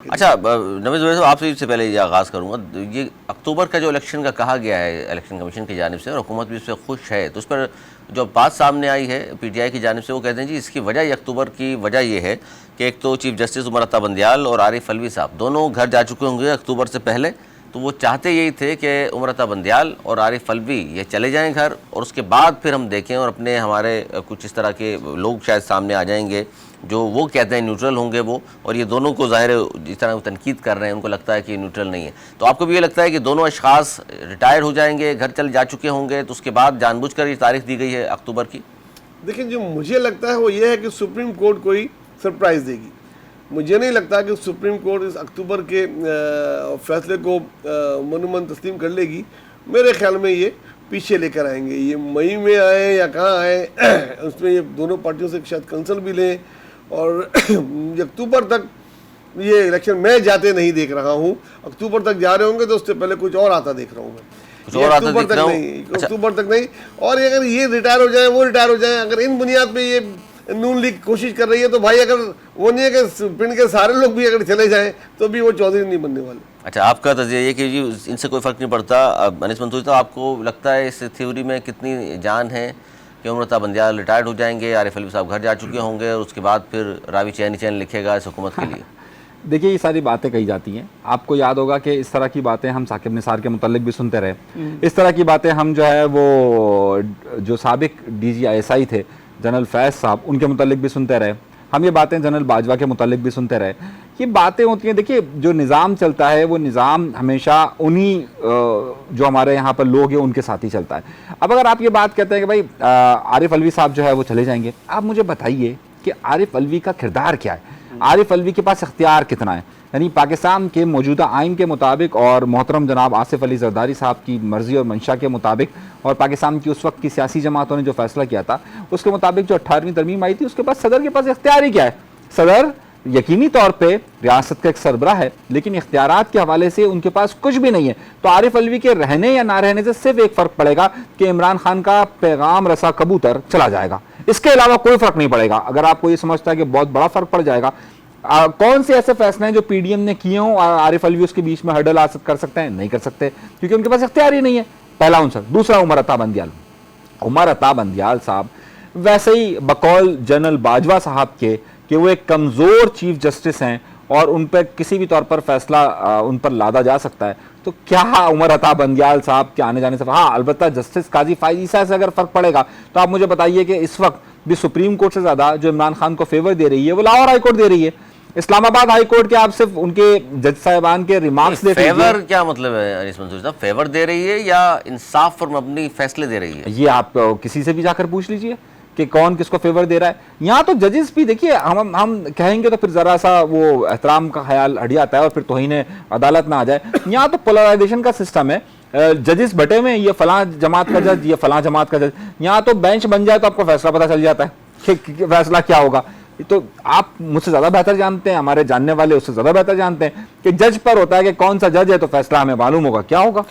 अच्छा नवीद साहब, आपसे इससे पहले ये आगाज़ करूँगा। ये अक्टूबर का जो इलेक्शन का कहा गया है इलेक्शन कमीशन की जानिब से, और हुकूमत भी इससे खुश है, तो उस पर जो बात सामने आई है पीटीआई की जानिब से, वो कहते हैं जी इसकी वजह ये अक्टूबर की वजह ये है कि एक तो चीफ जस्टिस उमर अता बंदियाल और आरिफ अलवी साहब दोनों घर जा चुके होंगे अक्टूबर से पहले, तो वो चाहते यही थे कि उमर अता बंदियाल और आरिफ अलवी ये चले जाएं घर, और उसके बाद फिर हम देखें और अपने हमारे कुछ इस तरह के लोग शायद सामने आ जाएंगे जो वो कहते हैं न्यूट्रल होंगे वो, और ये दोनों को ज़ाहिर जिस तरह वो तनकीद कर रहे हैं उनको लगता है कि न्यूट्रल नहीं है। तो आपको भी ये लगता है कि दोनों अशखास रिटायर हो जाएंगे, घर चल जा चुके होंगे, तो उसके बाद जानबूझकर ये तारीख दी गई है अक्टूबर की? देखिए, जो मुझे लगता है वो ये है कि सुप्रीम कोर्ट कोई सरप्राइज़ देगी। मुझे नहीं लगता कि सुप्रीम कोर्ट इस अक्टूबर के फैसले को मनोमन तस्लीम कर लेगी। मेरे ख्याल में ये पीछे लेकर आएंगे, ये मई में आए या कहाँ आए उसमें ये दोनों पार्टियों से शायद कंसल्ट भी लें, और अक्टूबर तक ये इलेक्शन मैं जाते नहीं देख रहा हूँ। अक्टूबर तक जा रहे होंगे तो उससे पहले कुछ और आता देख रहा हूँ मैं। अक्टूबर तक नहीं, अक्टूबर तक नहीं। और अगर ये रिटायर हो जाए, वो रिटायर हो जाए, अगर इन बुनियाद पे ये नून लीग कोशिश कर रही है, तो भाई अगर वो नहीं है कि पिंड के सारे लोग भी अगर चले जाएं तो भी वो चौधरी नहीं बनने वाले। अच्छा, आपका तज़िया ये कि जी इनसे कोई फ़र्क नहीं पड़ता। अनीस मंसूरी साहब, आपको लगता है इस थ्योरी में कितनी जान है कि उमर अता बंदियाल रिटायर्ड हो जाएंगे, आरिफ अलवी साहब घर जा चुके होंगे, और उसके बाद फिर रावी चैन लिखेगा इस हुकूमत के लिए? देखिए, ये सारी बातें कही जाती हैं। आपको याद होगा कि इस तरह की बातें हम साकिब निसार के मुतालिक भी सुनते रहे। इस तरह की बातें हम जो है वो जो साबिक DGI थे जनरल फैज़ साहब, उनके मुतालिक भी सुनते रहे। हम ये बातें जनरल बाजवा के मुतालिक भी सुनते रहे। ये बातें होती हैं, देखिए जो निज़ाम चलता है वो निज़ाम हमेशा उन्हीं जो हमारे यहाँ पर लोग हैं उनके साथ ही चलता है। अब अगर आप ये बात कहते हैं कि भाई आरिफ अलवी साहब जो है वो चले जाएंगे, आप मुझे बताइए कि आरिफ अलवी का किरदार क्या है, आरिफ अलवी के पास इख्तियार कितना है। यानी पाकिस्तान के मौजूदा आइन के मुताबिक और मोहतरम जनाब आसिफ अली जरदारी साहब की मर्ज़ी और मंशा के मुताबिक, और पाकिस्तान की उस वक्त की सियासी जमातों ने जो फैसला किया था उसके मुताबिक जो 18वीं तरमीम आई थी, उसके बाद सदर के पास इख्तियार ही क्या है। सदर यकीनी तौर पे रियासत का एक सरबराह है, लेकिन इख्तियारात के हवाले से उनके पास कुछ भी नहीं है। तो आरिफ अलवी के रहने या ना रहने से सिर्फ एक फ़र्क पड़ेगा कि इमरान खान का पैगाम रसा कबूतर चला जाएगा, इसके अलावा कोई फ़र्क नहीं पड़ेगा। अगर आपको ये समझता है कि बहुत बड़ा फ़र्क पड़ जाएगा, कौन से ऐसे फैसले हैं जो PDM ने किए हों आरिफ अलवी उसके बीच में हर्डल कर सकते हैं? नहीं कर सकते, क्योंकि उनके पास इख्तियार ही नहीं है। पहला आंसर। दूसरा, उमर अता बंदियाल। उमर अता बंदियाल साहब वैसे ही बकौल जनरल बाजवा साहब के कि वो एक कमज़ोर चीफ जस्टिस हैं और उन पर किसी भी तौर पर फैसला उन पर लादा जा सकता है, तो क्या उमर अता बंदियाल साहब के आने जाने से, हाँ अलबत्ता जस्टिस काजी फाइज ईसा से अगर फ़र्क पड़ेगा, तो आप मुझे बताइए कि इस वक्त भी सुप्रीम कोर्ट से ज़्यादा जो इमरान खान को फेवर दे रही है वो लाहौर हाई कोर्ट दे रही है। इस्लामाबाद हाई कोर्ट के आप सिर्फ उनके जज साहिबान के रिमार्क्स देख लीजिए। फेवर क्या मतलब है अनीस मंसूरी साहब? फेवर दे रही है या इंसाफ पर मबनी फैसले दे रही है? ये आप किसी से भी जाकर पूछ लीजिए कि कौन किसको फेवर दे रहा है। यहाँ तो जजेस भी देखिए, हम कहेंगे तो फिर जरा सा वो एहतराम का ख्याल हट जाता है और फिर तौहीन अदालत में आ जाए। यहाँ तो पोलराइजेशन का सिस्टम है, जजेस बटे हुए, ये फलां जमात का जज, ये फलां जमात का जज। यहाँ तो बेंच बन जाए तो आपको फैसला पता चल जाता है कि फैसला क्या होगा। तो आप मुझसे ज़्यादा बेहतर जानते हैं, हमारे जानने वाले उससे ज़्यादा बेहतर जानते हैं कि जज पर होता है कि कौन सा जज है, तो फैसला हमें मालूम होगा क्या होगा।